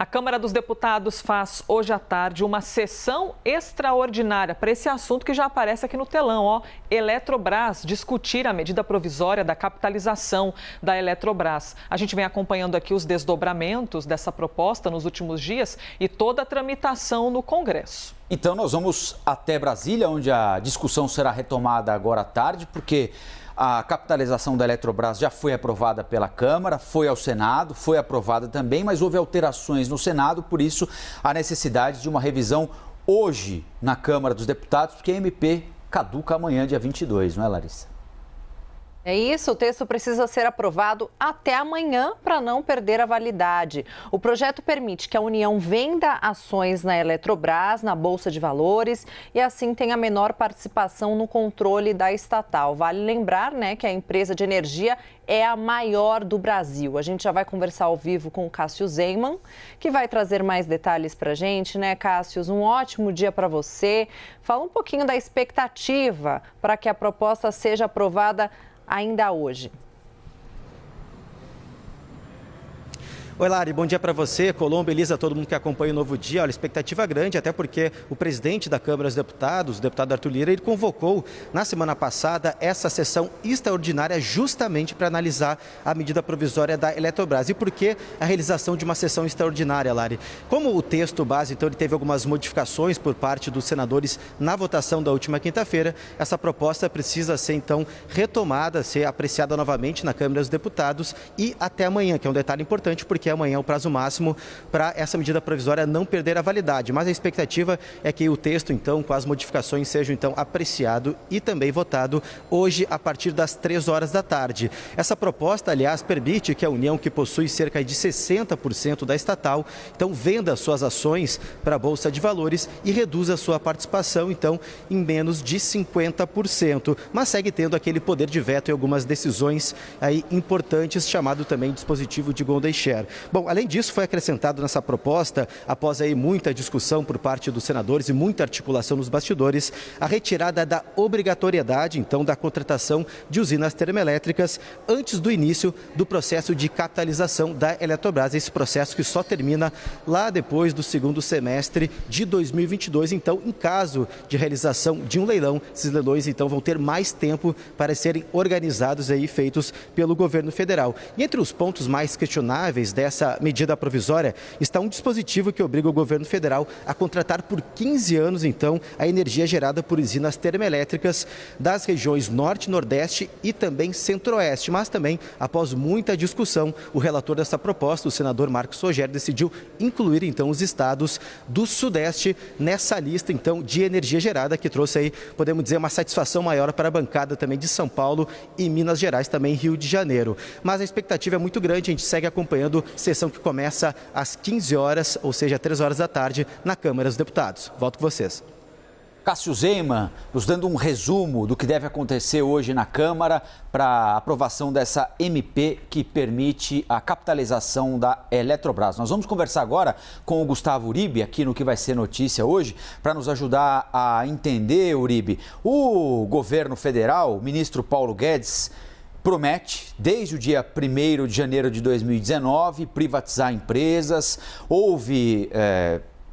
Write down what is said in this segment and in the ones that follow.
A Câmara dos Deputados faz hoje à tarde uma sessão extraordinária para esse assunto que já aparece aqui no telão, ó. Eletrobras, discutir a medida provisória da capitalização da Eletrobras. A gente vem acompanhando aqui os desdobramentos dessa proposta nos últimos dias e toda a tramitação no Congresso. Então nós vamos até Brasília, onde a discussão será retomada agora à tarde, porque a capitalização da Eletrobras já foi aprovada pela Câmara, foi ao Senado, foi aprovada também, mas houve alterações no Senado, por isso a necessidade de uma revisão hoje na Câmara dos Deputados, porque a MP caduca amanhã, dia 22, não é, Larissa? É isso, o texto precisa ser aprovado até amanhã para não perder a validade. O projeto permite que a União venda ações na Eletrobras, na Bolsa de Valores, e assim tenha menor participação no controle da estatal. Vale lembrar, que a empresa de energia é a maior do Brasil. A gente já vai conversar ao vivo com o Cássio Zeyman, que vai trazer mais detalhes para a gente, Cássio? Um ótimo dia para você. Fala um pouquinho da expectativa para que a proposta seja aprovada ainda hoje. Oi, Lari, bom dia para você, Colombo, Elisa, todo mundo que acompanha o Novo Dia. Olha, expectativa grande, até porque o presidente da Câmara dos Deputados, o deputado Arthur Lira, ele convocou na semana passada essa sessão extraordinária justamente para analisar a medida provisória da Eletrobras. E por que a realização de uma sessão extraordinária, Lari? Como o texto base, então, ele teve algumas modificações por parte dos senadores na votação da última quinta-feira, essa proposta precisa ser, então, retomada, ser apreciada novamente na Câmara dos Deputados e até amanhã, que é um detalhe importante, porque amanhã é o prazo máximo para essa medida provisória não perder a validade. Mas a expectativa é que o texto, então, com as modificações, seja, então, apreciado e também votado hoje a partir das 3 horas da tarde. Essa proposta, aliás, permite que a União, que possui cerca de 60% da estatal, então, venda suas ações para a Bolsa de Valores e reduza sua participação, então, em menos de 50%. Mas segue tendo aquele poder de veto em algumas decisões aí importantes, chamado também dispositivo de Golden Share. Bom, além disso, foi acrescentado nessa proposta, após aí muita discussão por parte dos senadores e muita articulação nos bastidores, a retirada da obrigatoriedade, então, da contratação de usinas termoelétricas antes do início do processo de capitalização da Eletrobras. Esse processo que só termina lá depois do segundo semestre de 2022. Então, em caso de realização de um leilão, esses leilões, então, vão ter mais tempo para serem organizados e feitos pelo governo federal. E entre os pontos mais questionáveis dessa medida provisória está um dispositivo que obriga o governo federal a contratar por 15 anos, então, a energia gerada por usinas termoelétricas das regiões Norte, Nordeste e também Centro-Oeste. Mas também, após muita discussão, o relator dessa proposta, o senador Marcos Rogério, decidiu incluir, então, os estados do Sudeste nessa lista, então, de energia gerada, que trouxe aí, podemos dizer, uma satisfação maior para a bancada também de São Paulo e Minas Gerais, também Rio de Janeiro. Mas a expectativa é muito grande, a gente segue acompanhando sessão que começa às 15 horas, ou seja, 3 horas da tarde, na Câmara dos Deputados. Volto com vocês. Cássio Zeyman, nos dando um resumo do que deve acontecer hoje na Câmara para a aprovação dessa MP que permite a capitalização da Eletrobras. Nós vamos conversar agora com o Gustavo Uribe, aqui no Que Vai Ser Notícia hoje, para nos ajudar a entender, Uribe, o governo federal, o ministro Paulo Guedes, promete, desde o dia 1º de janeiro de 2019, privatizar empresas. Houve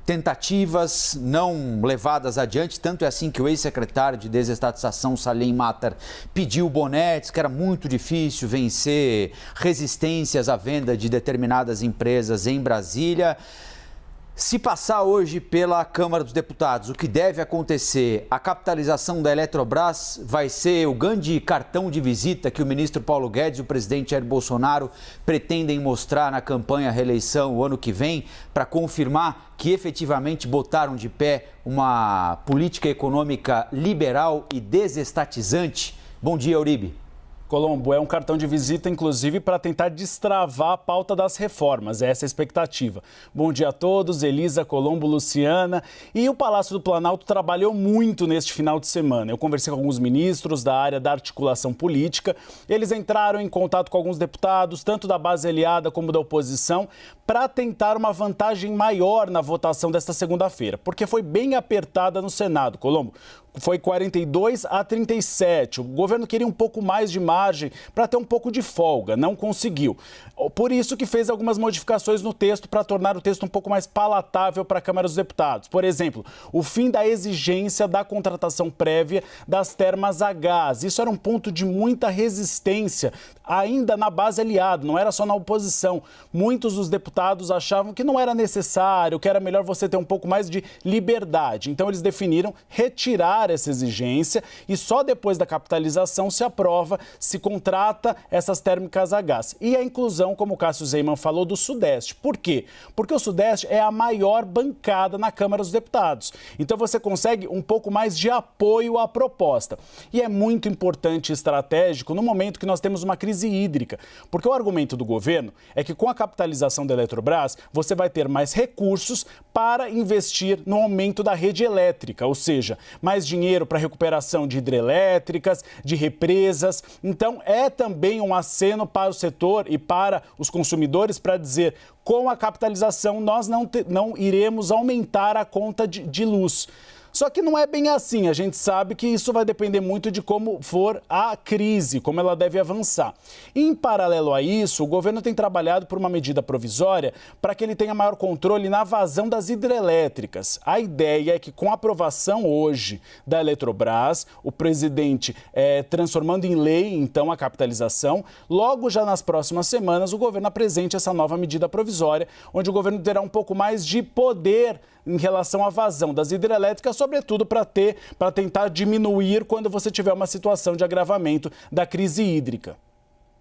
tentativas não levadas adiante, tanto é assim que o ex-secretário de Desestatização, Salim Matar, pediu bonetes, que era muito difícil vencer resistências à venda de determinadas empresas em Brasília. Se passar hoje pela Câmara dos Deputados, o que deve acontecer? A capitalização da Eletrobras vai ser o grande cartão de visita que o ministro Paulo Guedes e o presidente Jair Bolsonaro pretendem mostrar na campanha à reeleição o ano que vem, para confirmar que efetivamente botaram de pé uma política econômica liberal e desestatizante. Bom dia, Uribe. Colombo, é um cartão de visita, inclusive, para tentar destravar a pauta das reformas. Essa é a expectativa. Bom dia a todos, Elisa, Colombo, Luciana. E o Palácio do Planalto trabalhou muito neste final de semana. Eu conversei com alguns ministros da área da articulação política. Eles entraram em contato com alguns deputados, tanto da base aliada como da oposição, para tentar uma vantagem maior na votação desta segunda-feira, porque foi bem apertada no Senado, Colombo. foi 42 a 37. O governo queria um pouco mais de margem para ter um pouco de folga, não conseguiu. Por isso que fez algumas modificações no texto para tornar o texto um pouco mais palatável para a Câmara dos Deputados. Por exemplo, o fim da exigência da contratação prévia das termas a gás. Isso era um ponto de muita resistência, ainda na base aliada, não era só na oposição. Muitos dos deputados achavam que não era necessário, que era melhor você ter um pouco mais de liberdade. Então eles definiram retirar essa exigência e só depois da capitalização se aprova, se contrata essas térmicas a gás. E a inclusão, como o Cássio Zeyman falou, do Sudeste. Por quê? Porque o Sudeste é a maior bancada na Câmara dos Deputados. Então você consegue um pouco mais de apoio à proposta. E é muito importante e estratégico no momento que nós temos uma crise hídrica. Porque o argumento do governo é que com a capitalização da Eletrobras, você vai ter mais recursos para investir no aumento da rede elétrica, ou seja, mais dinheiro para recuperação de hidrelétricas, de represas. Então, é também um aceno para o setor e para os consumidores para dizer, com a capitalização, nós não iremos aumentar a conta de luz. Só que não é bem assim, a gente sabe que isso vai depender muito de como for a crise, como ela deve avançar. Em paralelo a isso, o governo tem trabalhado por uma medida provisória para que ele tenha maior controle na vazão das hidrelétricas. A ideia é que com a aprovação hoje da Eletrobras, o presidente transformando em lei, então, a capitalização, logo já nas próximas semanas o governo apresente essa nova medida provisória, onde o governo terá um pouco mais de poder em relação à vazão das hidrelétricas, sobretudo para tentar diminuir quando você tiver uma situação de agravamento da crise hídrica.